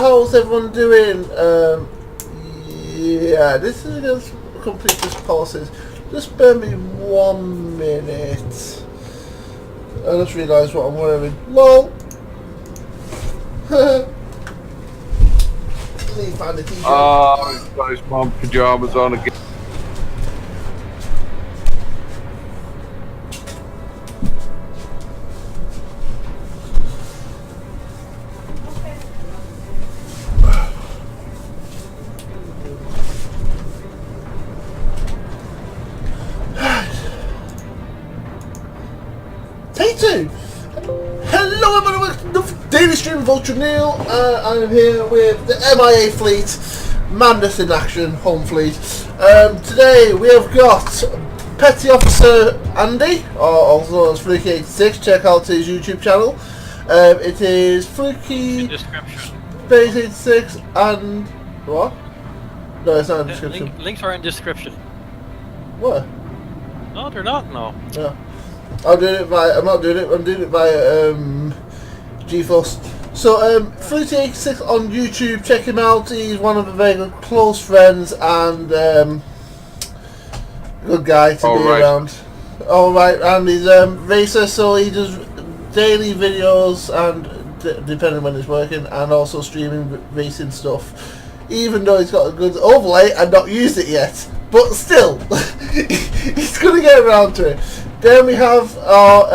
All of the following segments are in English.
how's everyone doing? Yeah, this is going to complete this policies. Just bear me 1 minute. I just realised what I'm wearing. LOL! Need to find a t-shirt. Oh, he's got his mum pyjamas on again. Take two! Hello everyone, welcome to the Daily Stream of Ultra Neil. I'm here with the MIA fleet, Madness in Action, home fleet. Today we have got Petty Officer Andy, or also known as Fluky86, check out his YouTube channel. It is Fluky Space 86 and... what? No, it's not in the description. Links are in description. What? No, they're not, no. Yeah. I'm doing it via, I'm not doing it, I'm doing it via GeForce. So, Fluky86 on YouTube, check him out. He's one of the very good close friends and good guy to be around. Alright, and he's racer, so he does daily videos and depending when he's working, and also streaming racing stuff. Even though he's got a good overlay and not used it yet, but still, he's gonna get around to it. Then we have our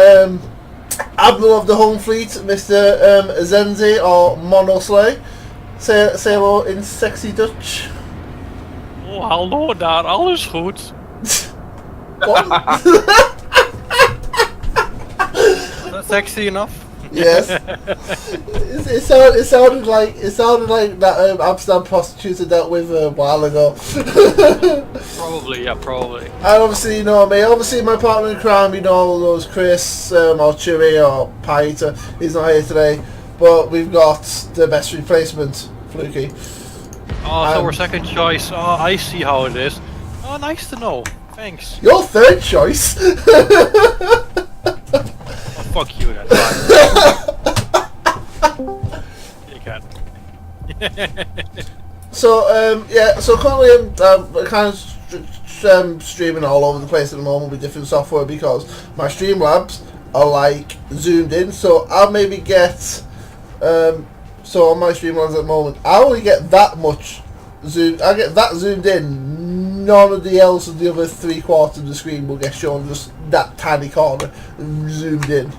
Admiral of the Home Fleet, Mr. Zenzi, or Monoslay. Say hello in sexy Dutch. Oh, hallo daar, alles goed. What? That's sexy enough. Yes. It sounded like that Amsterdam prostitute I dealt with a while ago. Probably, yeah, probably. And obviously, you know me. Obviously, my partner in crime, you know, those Chris or Chewy or Paita. He's not here today, but we've got the best replacement, Fluky. Oh, so we're second choice. Oh, I see how it is. Oh, nice to know. Thanks. Your third choice. Oh, fuck you, then. You can. So yeah, so currently I'm kind of streaming all over the place at the moment with different software because my Streamlabs are like zoomed in. So I'll maybe get so on my Streamlabs at the moment I only get that much zoom. I get that zoomed in. None of the else of the other 3/4 of the screen will get shown. Just that tiny corner zoomed in.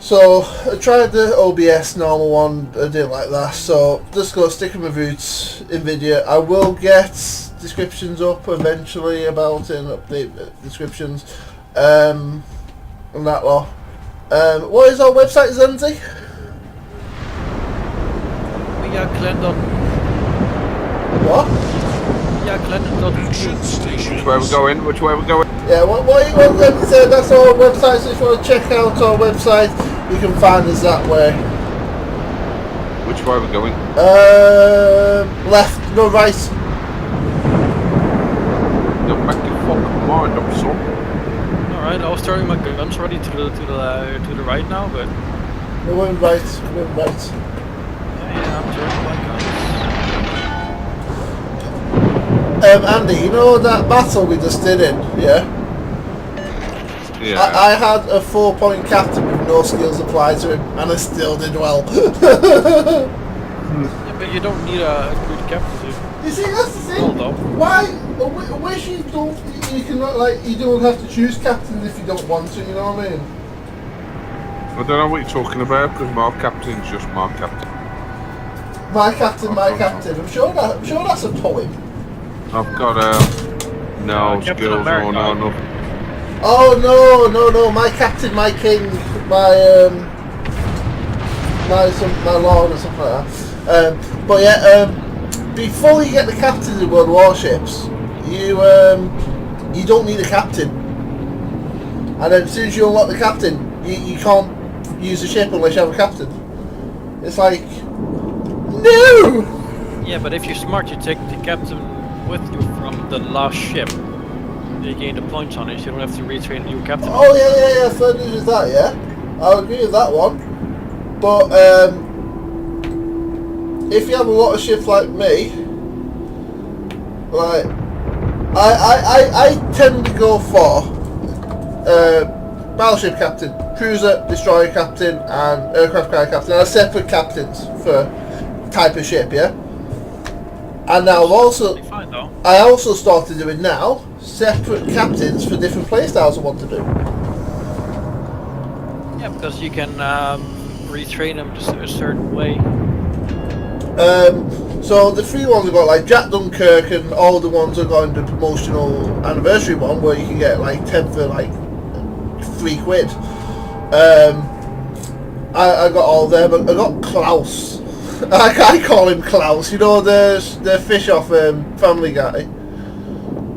So I tried the OBS normal one, I didn't like that, so just go stick with my roots in video. I will get descriptions up eventually about it and update descriptions and that lot. What is our website, Zenzi? What? Which way we're going? Which way we're going? Yeah, what you want them to say, that's our website, so if you want to check out our website, you can find us that way. Which way we're going? Left, no, right. Don't make your fucking mind up, son. Alright, I was turning my guns ready to the right now, but... We're going right, we're going right. Yeah, I'm turning my guns. Andy, you know that battle we just did in, yeah? Yeah. I had a 4-point captain with no skills applied to him, and I still did well. Yeah, but you don't need a good captain to... You see, that's the thing. Well, why? I wish you don't. You can like you don't have to choose captains if you don't want to. You know what I mean? I don't know what you're talking about because my captain's just my captain. My captain, my captain. I'm sure that's a poem. I've got no skills or no nothing. Oh no! My captain, my king, my lord or something like that. But yeah, before you get the captains in World Warships, you don't need a captain. And then as soon as you unlock the captain, you can't use the ship unless you have a captain. It's like, no! Yeah, but if you're smart, you take the captain with you from the last ship. You gain the points on it, so you don't have to retrain a new captain. Oh yeah, fair news with that, yeah. I'll agree with that one. But if you have a lot of ships like me, like I tend to go for battleship captain, cruiser, destroyer captain, and aircraft carrier captain. I have separate captains for type of ship, yeah. And now I also started doing now separate captains for different playstyles I want to do. Yeah, because you can retrain them just a certain way. So the free ones have got like Jack Dunkirk, and all the ones have got in the promotional anniversary one where you can get like 10 for like £3. I got all there, but I got Klaus. I call him Klaus. You know the fish off Family Guy.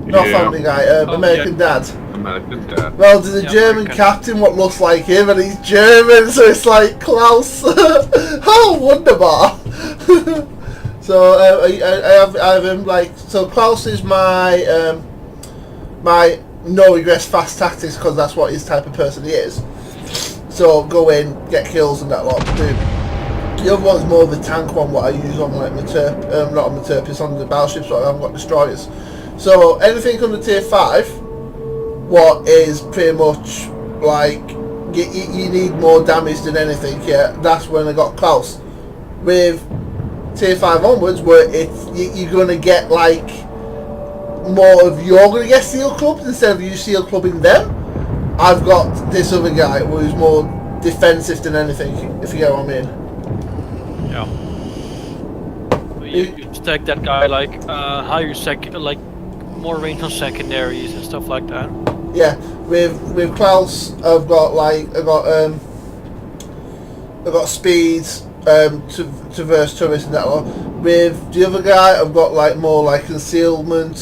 Not Family Guy. American Dad. American Dad. Well, there's a German captain what looks like him, and he's German, so it's like Klaus. How wonderbar! So I have him like so. Klaus is my my no regrets fast tactics because that's what his type of person he is. So go in, get kills and that lot. Boom. The other one's more of a tank one, what I use on like my not on my it's on the battleships, but I haven't got destroyers. So anything under tier 5, what is pretty much like you need more damage than anything. Yeah, that's when I got Klaus. With tier 5 onwards, where you're gonna get like more of you're gonna get seal clubs instead of you seal clubbing them. I've got this other guy who's more defensive than anything, if you get what I mean. Yeah. You stack that guy like higher like more range on secondaries and stuff like that. Yeah, with Klaus, I've got speed, traverse turrets and that lot. With the other guy, I've got like more like concealment,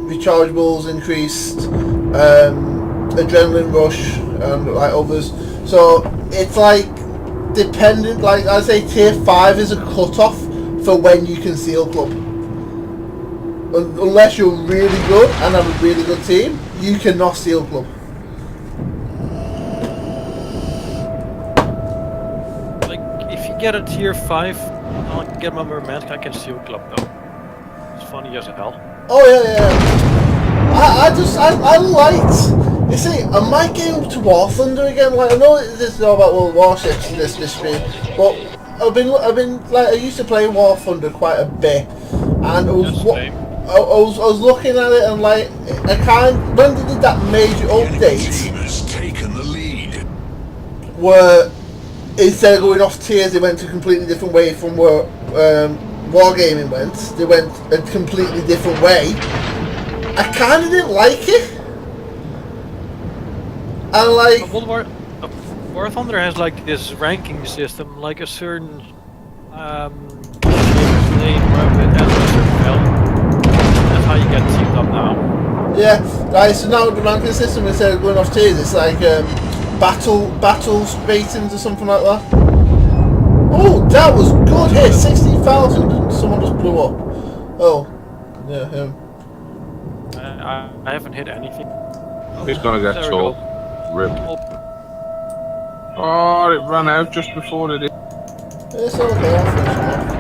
rechargeables increased, adrenaline rush, and like others. So it's like dependent. Like I say, tier 5 is a cutoff for when you can seal club. Unless you're really good and have a really good team, you cannot seal club. Like if you get a tier 5, I'll get my romantic. I can seal club though. It's funny as hell. Oh yeah. I liked. You see, I might get into War Thunder again. Like I know this is all about World Warships in this stream, but I've been like I used to play War Thunder quite a bit, and it was I was looking at it and like when they did that major update where instead of going off tiers they went a completely different way from where Wargaming went. They went a completely different way. I kind of didn't like it. And like War Thunder has like this ranking system, like a certain that's how you get teamed up now. Yeah, right, so now with the ranking system, instead of going off tiers, it's like battles ratings or something like that. Oh, that was good hit, 60,000, and someone just blew up. Oh, yeah, him. I haven't hit anything. He's gonna get sold. Rip. Oh, it ran out just before it did. It's okay, I'll finish it off.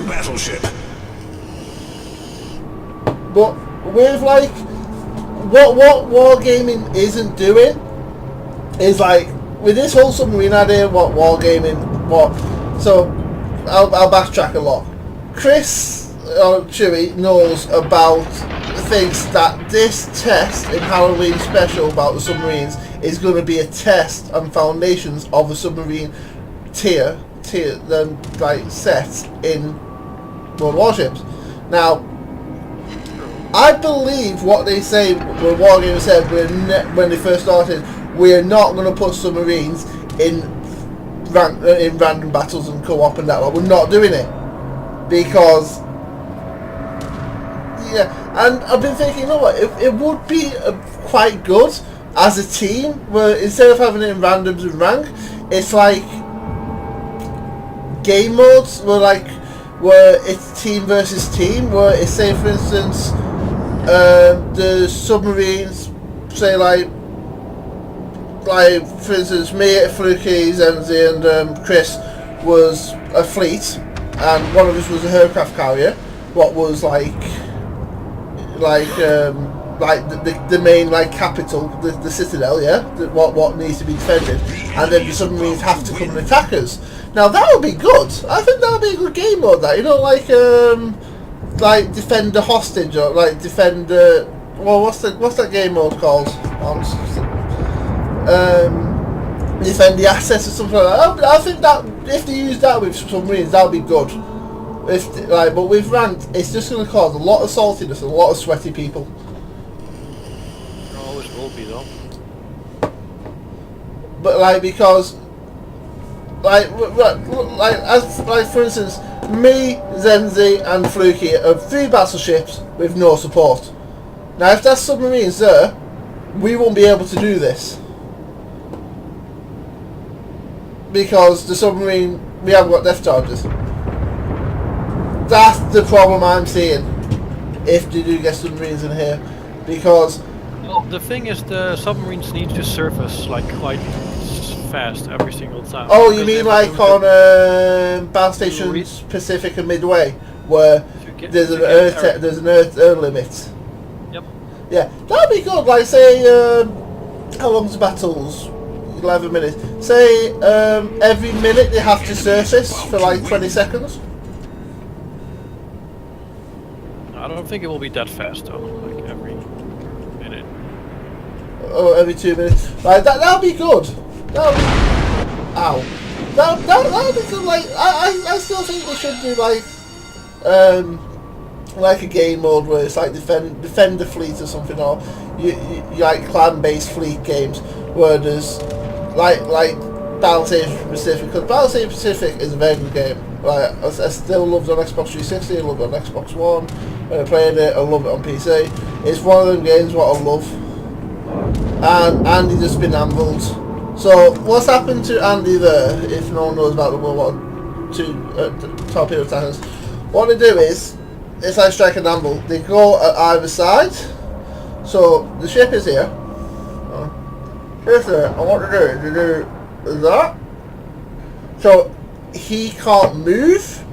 Battleship. But with like what Wargaming isn't doing is like with this whole submarine idea, what Wargaming so I'll backtrack a lot. Chris Chewy knows about thinks that this test in Halloween special about the submarines is going to be a test and foundations of a submarine tier then like sets in World Warships. Now, I believe what they say, what Wargaming said when they first started, we're not going to put submarines in random battles and co-op and that. We're not doing it because yeah. And I've been thinking, you know what? It would be quite good as a team where instead of having it in randoms and rank, it's like game modes where like where it's team versus team, where it's, say for instance, the submarines, say like for instance, me, Fluky, Zenzi, and Chris was a fleet, and one of us was a aircraft carrier. What was like the main like capital, the citadel, yeah, what needs to be defended, and then the submarines have to come and attack us. Now that would be good. I think that would be a good game mode. That, you know, like defend a hostage, or like defend. Well, what's that game mode called? Defend the assets or something like that. I think that if they use that with submarines, that would be good. But with ranked, it's just going to cause a lot of saltiness and a lot of sweaty people. There always will be, though. But because for instance, me, Zenzi, and Fluky have 3 battleships with no support. Now, if that submarine's there, we won't be able to do this. Because the submarine, we haven't got depth charges. That's the problem I'm seeing if they do get submarines in here. Because... Well, the thing is, the submarines need to surface like quite fast every single time. Oh, you mean like on Battle Stations Pacific and Midway, where there's an Earth limit? Yep. Yeah, that'd be good. Like, say, how long's the battles? 11 minutes. Say, every minute they have to surface for like 20 seconds. I don't think it will be that fast though. Like every minute. Oh, every 2 minutes. Like that'd be good. That'd be... Ow. That'd be good. Like I still think they should do like a game mode where it's like defend the fleet or something, or you like clan-based fleet games where there's like Battle Station Pacific, because Battle Station Pacific is a very good game. Like I still love it on Xbox 360, I love it on Xbox One. When I played it, I love it on PC. It's one of them games what I love. And Andy just been anviled. So what's happened to Andy there? If no one knows about the World War II torpedo attackers, what they do is it's like strike and anvil. They go at either side. So the ship is here. Here's there. And what they do is they do that. So he can't move.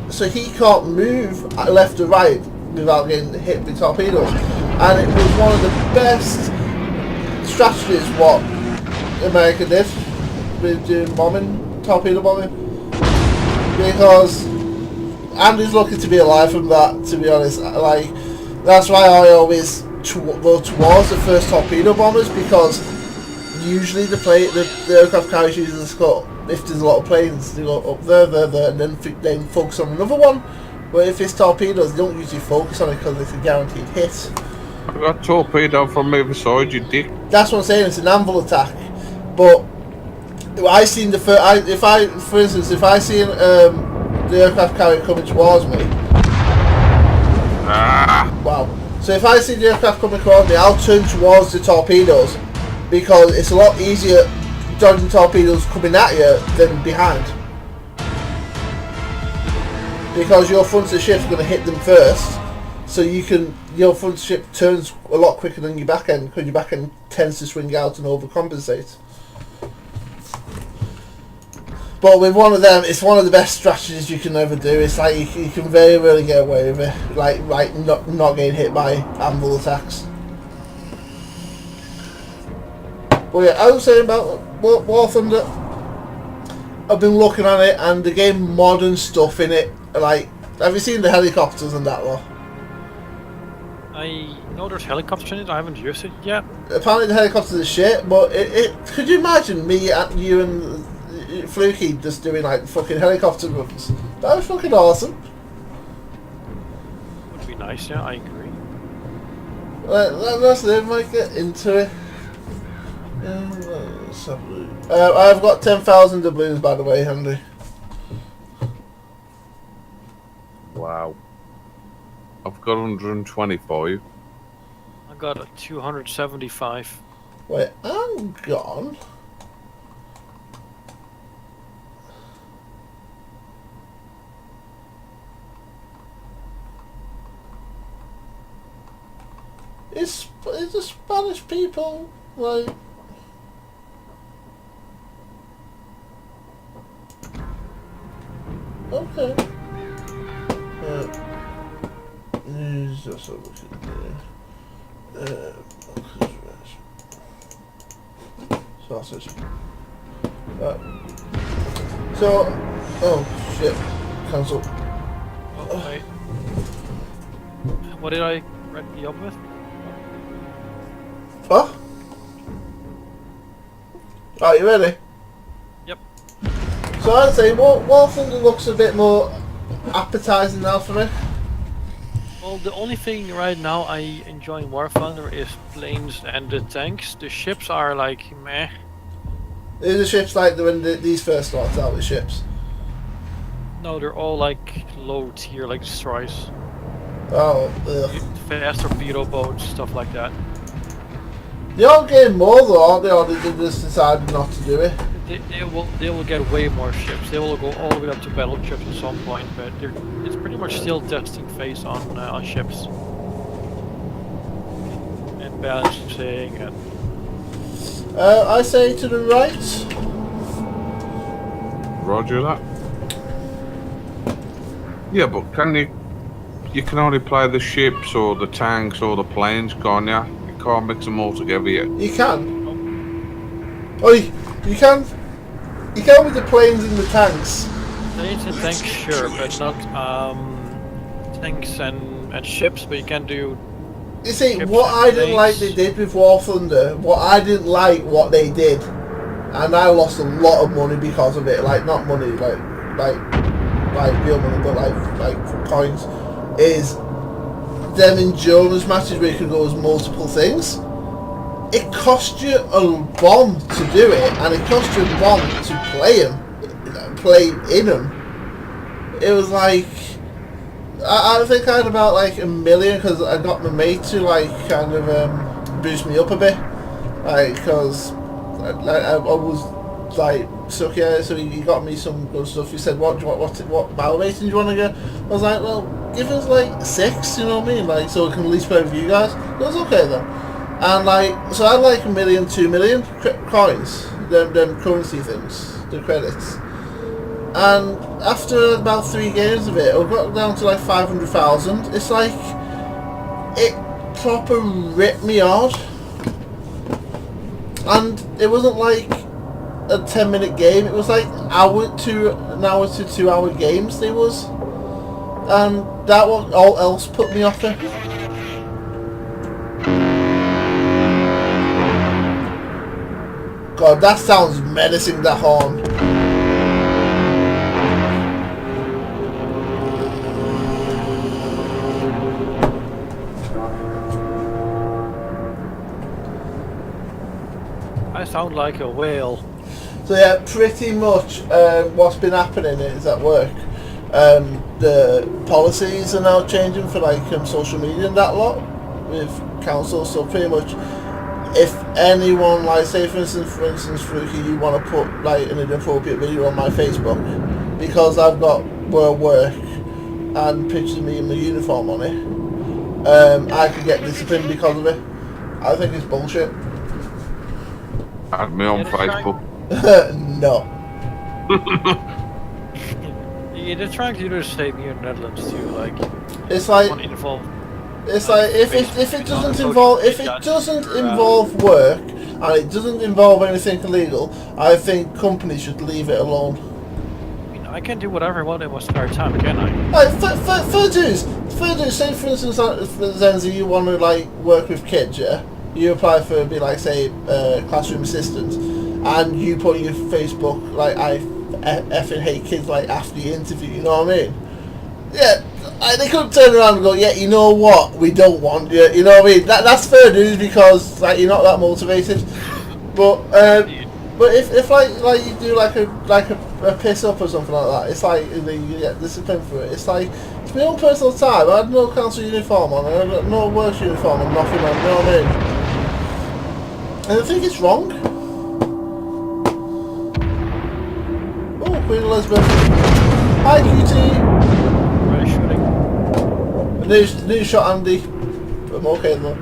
So he can't move left or right without getting hit with torpedoes. And it was one of the best strategies what America did with doing torpedo bombing. Because Andy's lucky to be alive from that, to be honest. Like, that's why I always go towards the first torpedo bombers, because usually the aircraft carriers using the scope. If there's a lot of planes, they go up there, and then focus on another one. But if it's torpedoes, they don't usually focus on it because it's a guaranteed hit. I got torpedoed from either side, you dick. That's what I'm saying. It's an anvil attack. But I seen the for instance, if I see the aircraft carrier coming towards me. Wow. So if I see the aircraft coming towards me, I'll turn towards the torpedoes, because it's a lot easier dodging torpedoes coming at you than behind, because your front of the ship's going to hit them first, so your front ship turns a lot quicker than your back end, because your back end tends to swing out and overcompensate. But with one of them, it's one of the best strategies you can ever do. It's like you can very rarely get away with it, like not getting hit by anvil attacks. Well, yeah, I was saying about War Thunder. I've been looking at it, and the game modern stuff in it. Like, have you seen the helicopters and that lot? I know there's helicopters in it. I haven't used it yet. Apparently, the helicopters are shit. But could you imagine me, you, and Fluky just doing like fucking helicopter runs? That was fucking awesome. Would be nice. Yeah, I agree. Let's might get into it. I've got 10,000 doubloons, by the way, Andy. Wow. I've got 125. I got a 275. Wait, I'm gone. It's the Spanish people, like... Okay. Just a look at there. Sausage. So, oh shit, cancel. Oh, wait. What did I wrap you up with? What? Are you ready? Yep. So I'd say War Thunder looks a bit more appetizing now for me. Well, the only thing right now I enjoy in War Thunder is planes and the tanks. The ships are like meh. Are the ships like when these first started out with ships? No, they're all like low tier, like destroys. Oh, ugh. Fast torpedo boats, stuff like that. They are getting more though, aren't they? Or they just decided not to do it? They will get way more ships. They will go all the way up to battleships at some point, but it's pretty much still testing phase on ships and balancing. And I say to the right. Roger that. Yeah, but you can only play the ships or the tanks or the planes, can't you? You can't mix them all together yet. You can. Oh, you can. You can with the planes and the tanks. planes and tanks, sure, but not tanks and ships. But you can do. You see, what I didn't like they did with War Thunder, what they did, and I lost a lot of money because of it. Like not money, like real money, but like coins. Is them endurance matches where you could go as multiple things. It cost you a bomb to do it, and it cost you a bomb to play in them. It was like. I think I had about like $1 million because I got my mate to like kind of boost me up a bit, like because I was like stuck here. So he got me some good stuff. He said, "What battle rating do you want to get?" I was like, "Well, give us like 6, you know what I mean? Like so I can at least play with you guys." It was okay though, and like so I had like $1 million, 2 million coins, them currency things, the credits. And after about 3 games of it, I got down to like 500,000. It's like it proper ripped me hard, and it wasn't like a 10-minute game. It was like an hour to 2 hour games. They was, and that was all else put me off it. God, that sounds menacing. That horn. I sound like a whale. So yeah, pretty much what's been happening is at work. The policies are now changing for like social media and that lot with council. So pretty much, if anyone like say for instance, Fruki, you want to put like an inappropriate video on my Facebook because I've got work and pictures of me in my uniform on it, I could get disciplined because of it. I think it's bullshit. Add me on Facebook. No. Yeah, they're trying to do the same here in the Netherlands too. Like, it's like if it doesn't involve work and it doesn't involve anything illegal, I think companies should leave it alone. I mean, I can do whatever I want in my spare time, can I? Like fair dues. Say for instance, Zenzi, you want to like work with kids, yeah. You apply for be like say classroom assistant, and you put your Facebook like I effing hate kids like after the interview. You know what I mean? Yeah, they couldn't turn around and go, yeah, you know what, we don't want you. You know what I mean? That's fair news because like you're not that motivated. But if like you do like a piss up or something like that, it's like you get disciplined for it. It's like it's my own personal time. I had no council uniform on, I had no work uniform and nothing on. You know what I mean? And I think it's wrong. Oh, Queen Elizabeth. Hi, cutie. Where are you shooting? New shot, Andy. I'm okay though.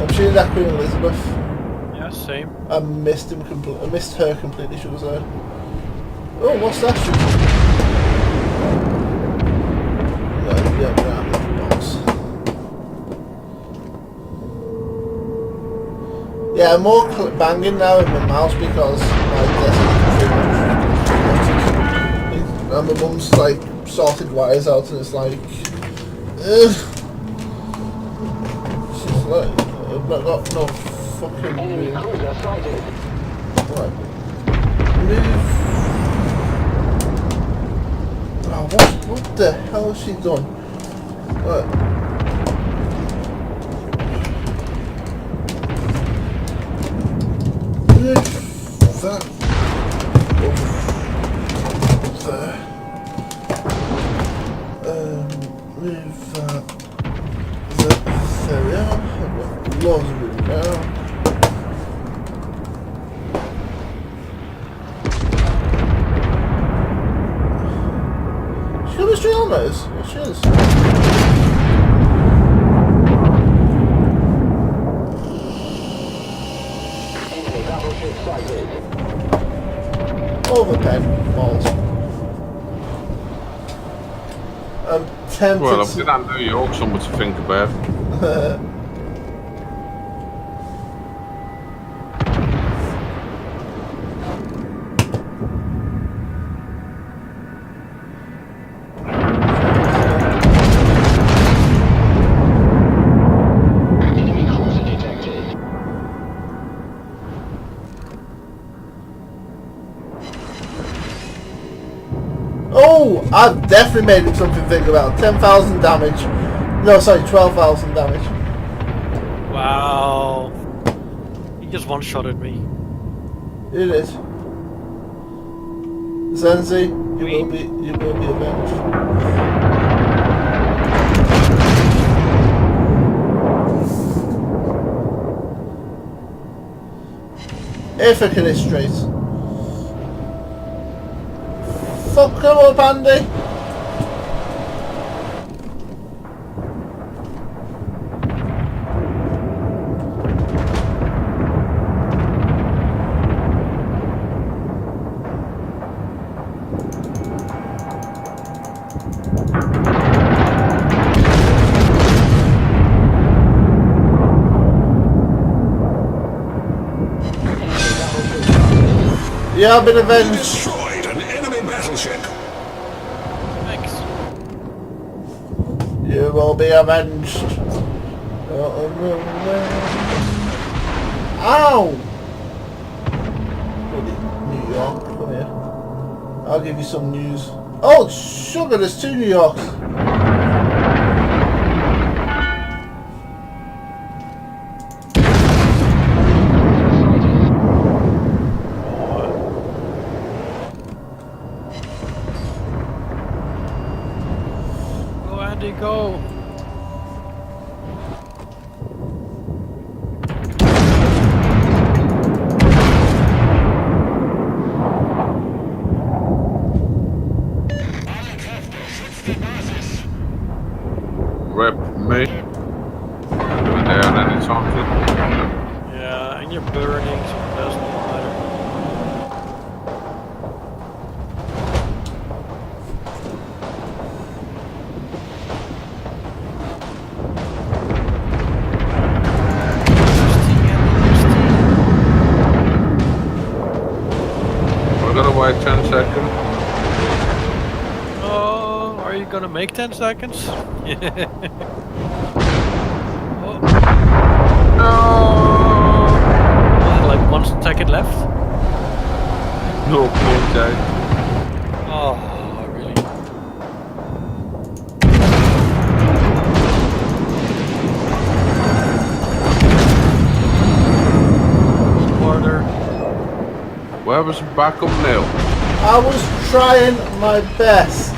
I'm shooting that Queen Elizabeth. Yeah, same. I missed him I missed her completely, should I say. Oh, what's that shooting? Yeah, I'm more banging now with my mouse because my desk and my mum's like sorted wires out and it's like she's like I've not got no fucking room. Right. Move. Oh, what the hell has she done? Right. That there. Move that. There we are. I've got loads of room now. She's got a string on those. Yes, she is. Overpen balls. I'm tempted. Well, I've got New York somewhere to think about. Oh, I've definitely made him something to think about. 10,000 damage. No, sorry, 12,000 damage. Wow. He just one-shotted me. It is. Zenzi, you will be avenged. If I can straight. Fuck him up, Andy! Yeah, I've been avenged. Destroyed an enemy battleship. Thanks. You will be avenged. Ow! New York, come here. I'll give you some news. Oh, sugar, there's 2 New Yorks. Go. Rep me. Doing down any something. Yeah, and you're burning, so it doesn't matter. Wait 10 seconds. Oh, are you gonna make 10 seconds? Oh. No! Like 1 second left? No, poor day. Oh, really? Quarter. Where was the backup now? I was trying my best.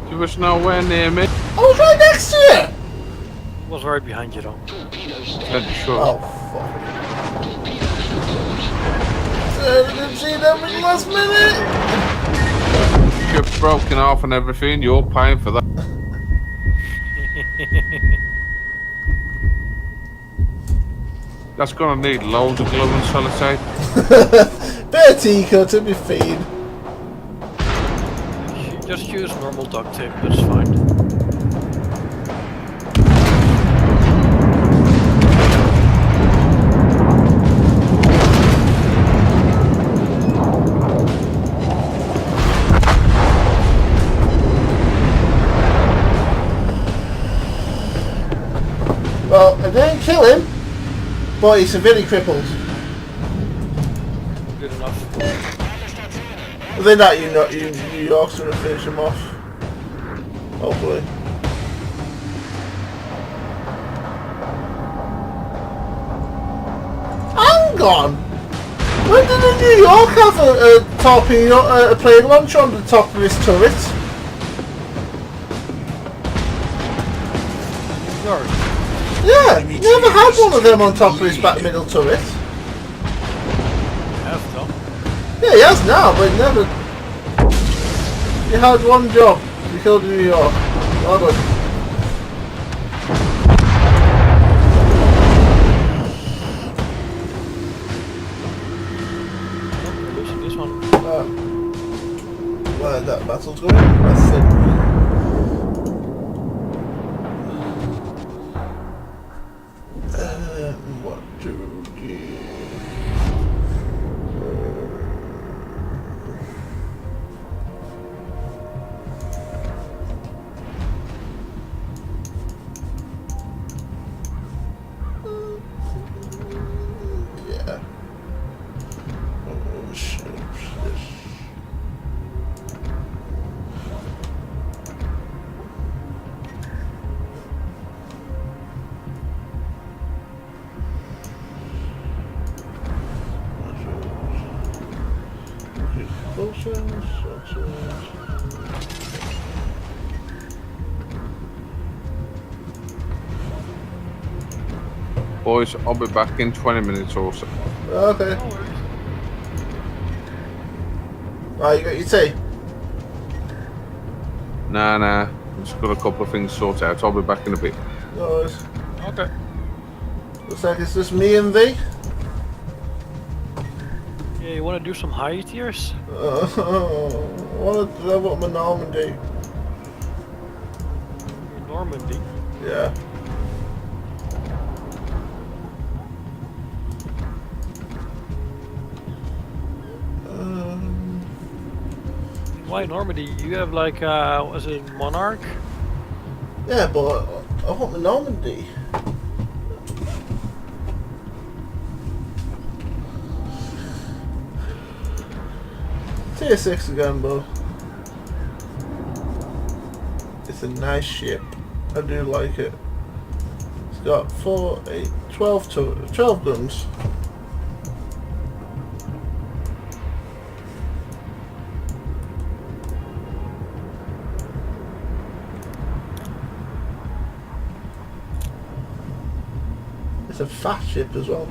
You was nowhere near me. I was right next to you! Was right behind you though. Sure. Oh, fuck. I didn't see them in the last minute! Ship's broken off and everything, you're paying for that. That's gonna need loads of glue and sellotape. Bit of Tico to be fine. Just use normal duct tape, that's fine. Well, I didn't kill him, but he's severely crippled. Good enough. Within that, New York's gonna finish him off. Hopefully. Hang on! When did the New York have a torpedo, a plane launcher on the top of his turret? York. Yeah, he never had one of them on top of his back middle turret. Have though. Yeah, he has now, but he never. He had one job. He killed New York. Well done. We're losing this one. Where that battle's going? Let's see. What to do? Yeah. Oh shit. Boys, I'll be back in 20 minutes or so. Okay. Right, you got your tea? Nah. I've just got a couple of things sorted out. I'll be back in a bit. No worries. Okay. Looks like it's just me and thee. Yeah, you wanna do some high tiers? I want to level up my Normandy. Normandy. Yeah. Why Normandy? You have like, was it Monarch? Yeah, but I want the Normandy. Tier 6 again, bro. It's a nice ship. I do like it. It's got 4, 8, 12 guns. It's a fast ship as well.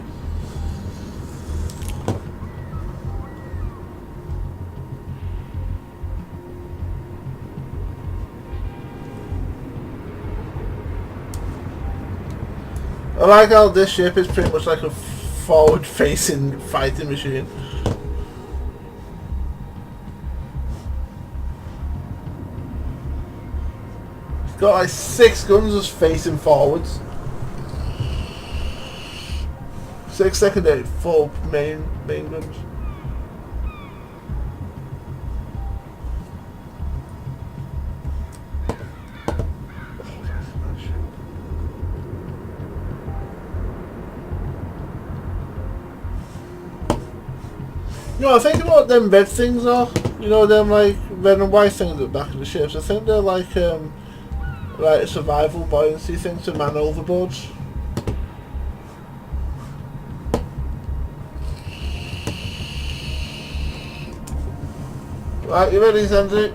I like how this ship is pretty much like a forward-facing fighting machine. It's got like 6 guns just facing forwards. 6 secondary, 4 main guns. You know, I think about them red things are. You know, them like red and white things at the back of the ships. I think they're like survival buoyancy things to man overboards. Right, you ready, Sandy?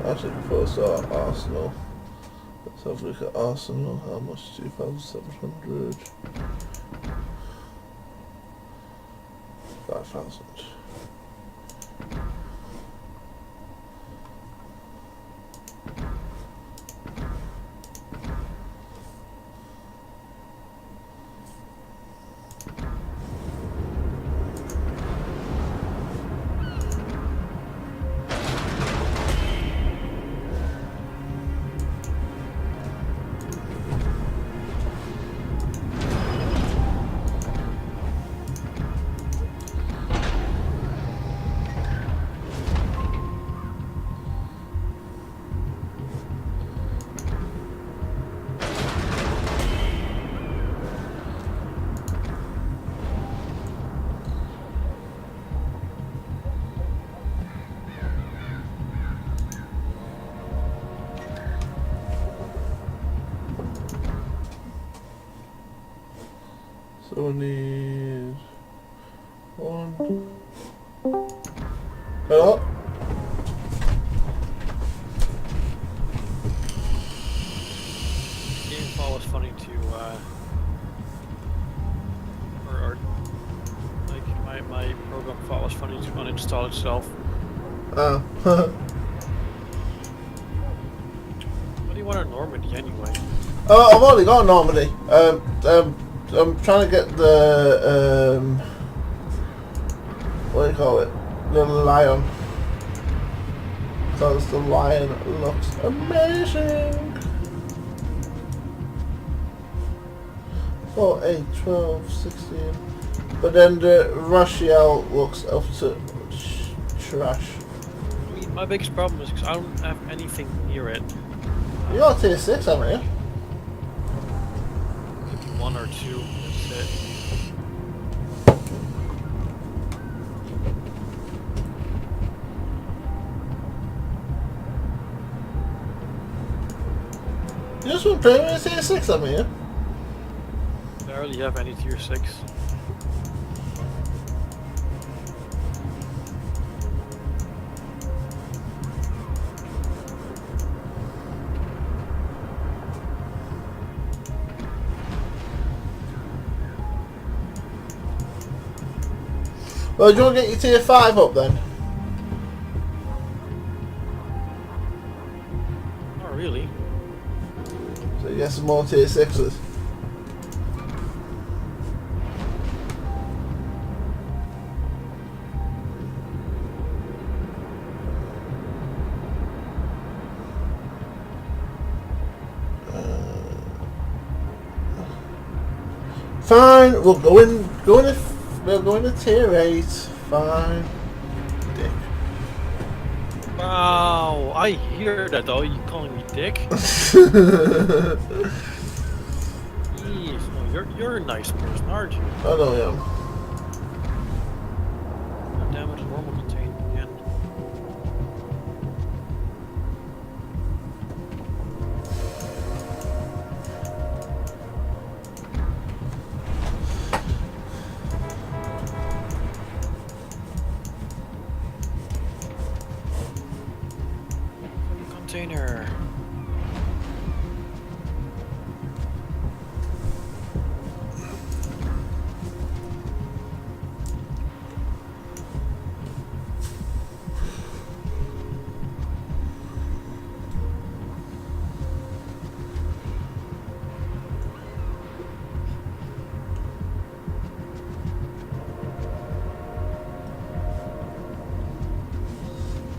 Actually, before I start Arsenal, let's So if we look at Arsenal, how much? 2,700. 5,000. So we need one. Hello? Game fall was funny to, or like my program fall was funny to uninstall itself. Oh. What do you want in Normandy anyway? Oh, I've already got Normandy. I'm trying to get the what do you call it? The lion. Because the lion looks amazing. 4, 8, 12, 16. But then the Rachiel looks up to trash. I mean, my biggest problem is because I don't have anything near it. You got tier 6, haven't you? Maybe 1 or 2, that's it. You just went premium tier 6, haven't you? I already have any tier 6. Well, do you want to get your tier 5 up then? Not really. So you get some more tier 6s. Fine, we'll go in tier 8. Fine. Dick. Wow, I hear that though. You calling me dick? Jeez, no, you're a nice person, aren't you? I know I am. God damn it, normal contained again. Container.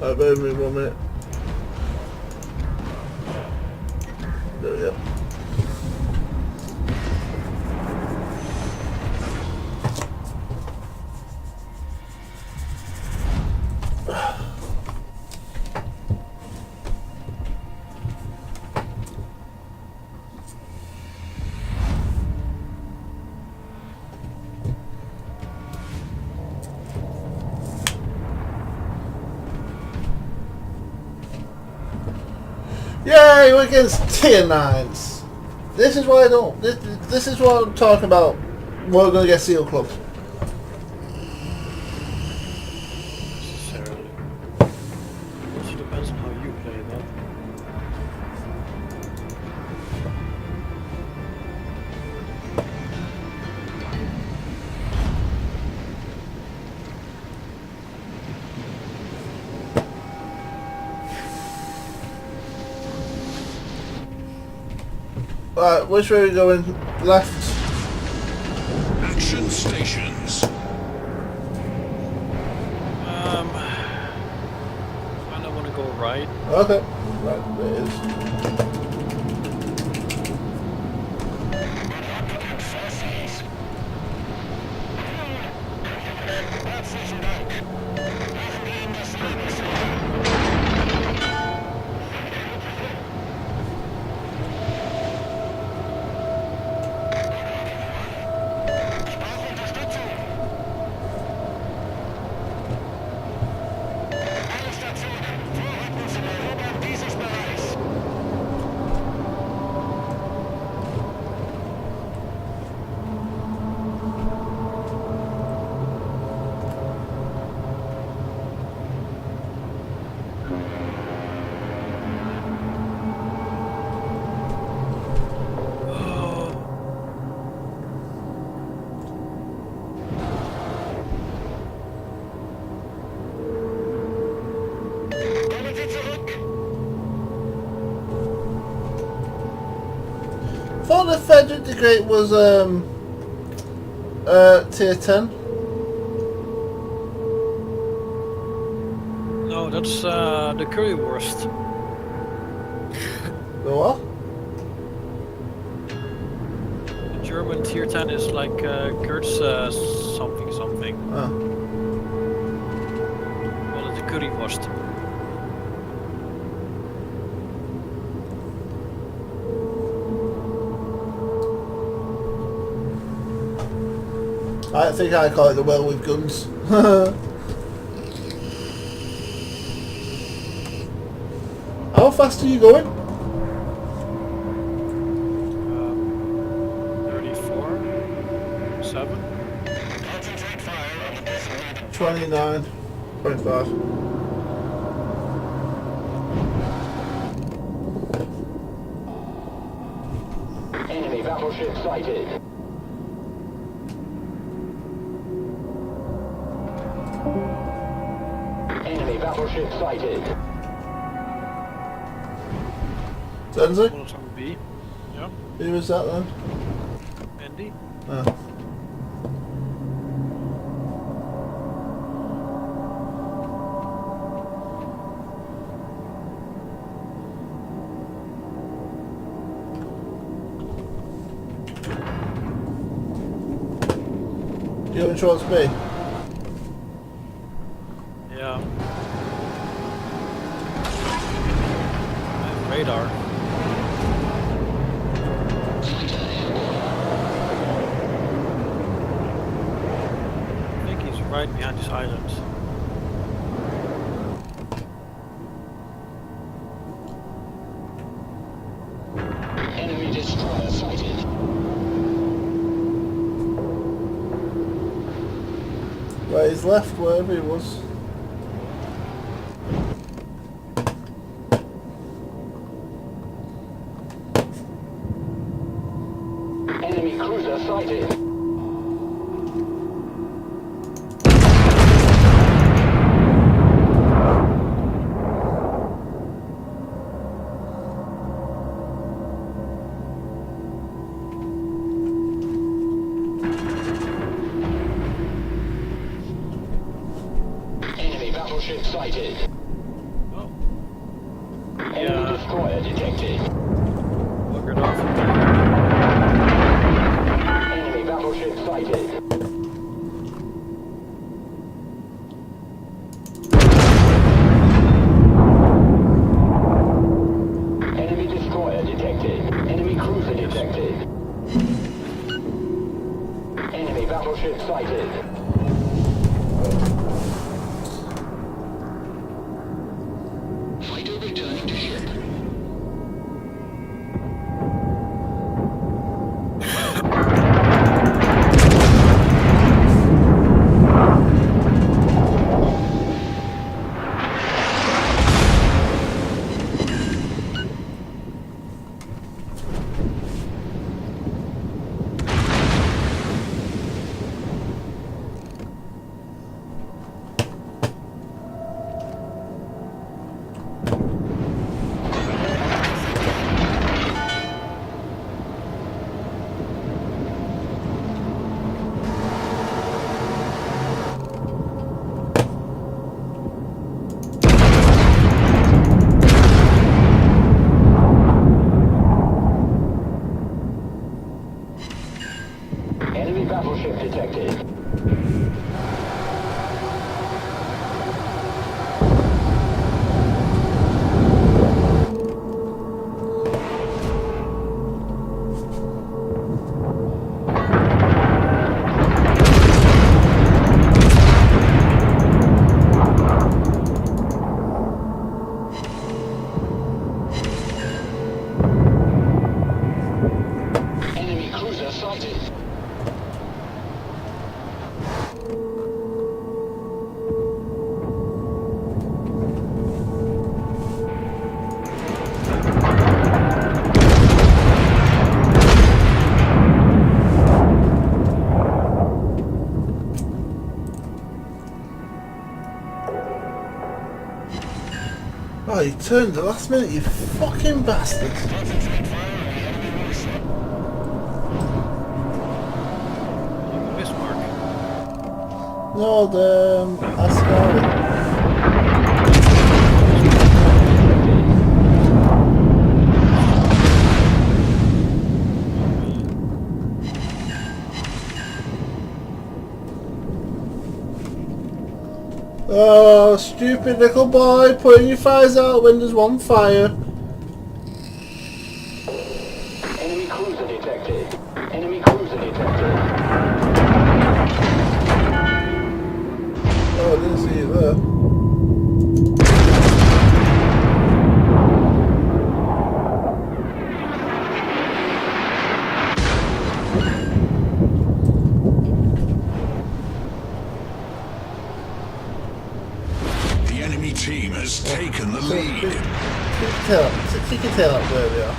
Alright, bear with me 1 minute. There we go. Yay, we're against tier 9s. This is why I don't. This is what I'm talking about. We're gonna get Seal Club. Necessarily. Also depends on how you play though. Right, which way are we going? Left. Action stations. I don't want to go right. Okay. Right, there it is. I thought the Frederick the Great was tier 10. No, that's the currywurst. The what? The German tier 10 is like Kurtz something something. Oh. Well, it's the currywurst. I think I call it the well with guns. How fast are you going? 34, 7. 29.5. Enemy battleship sighted. Enemy battleship sighted. Sensi? Well, it's on B. Yeah, Who was that then? Andy. Oh. You going towards B? Yeah. I have radar. I think he's right behind these islands. Enemy destroyer sighted. Right, he's left wherever he was. Enemy cruiser sighted. Enemy battleship sighted. Oh, Enemy yeah. destroyer detected. Buggered off. Enemy battleship sighted. Enemy destroyer detected. Enemy cruiser detected. Enemy battleship sighted. Fighter returning to ship. battleship detected. Enemy cruiser sighted. Oh, you turned at the last minute, you fucking bastard. Bismarck. No, the Ascari. Oh, stupid little boy, putting your fires out when there's one fire. Enemy cruiser detected. Enemy cruiser detected. Oh, I didn't see it there. The enemy team has taken the lead. Kick your tail up where we are.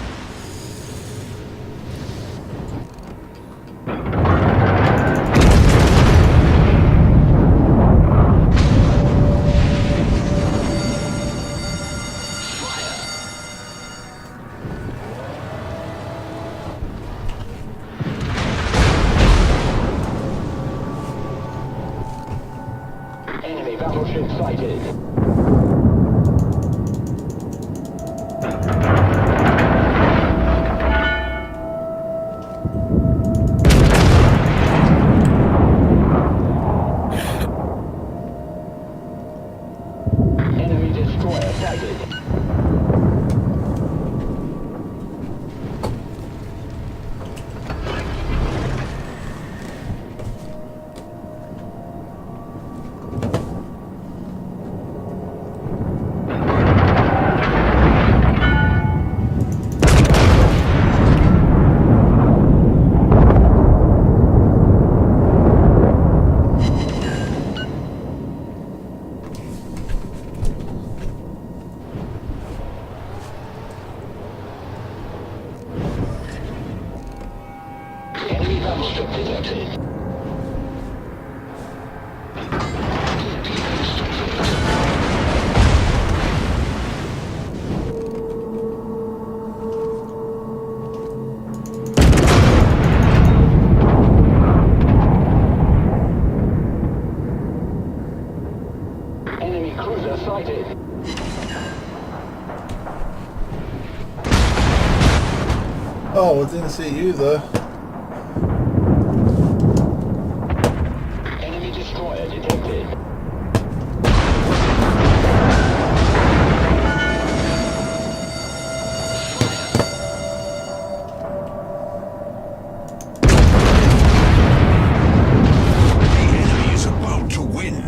Enemy battleship sighted. Enemy destroyer sighted. Enemy battleship detected. Enemy cruiser sighted. Oh, I didn't see you there. Enemy destroyer detected. The enemy is about to win.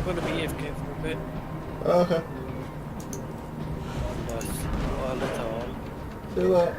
I'm gonna be AFK for a bit. Okay. That's all at all. See you later.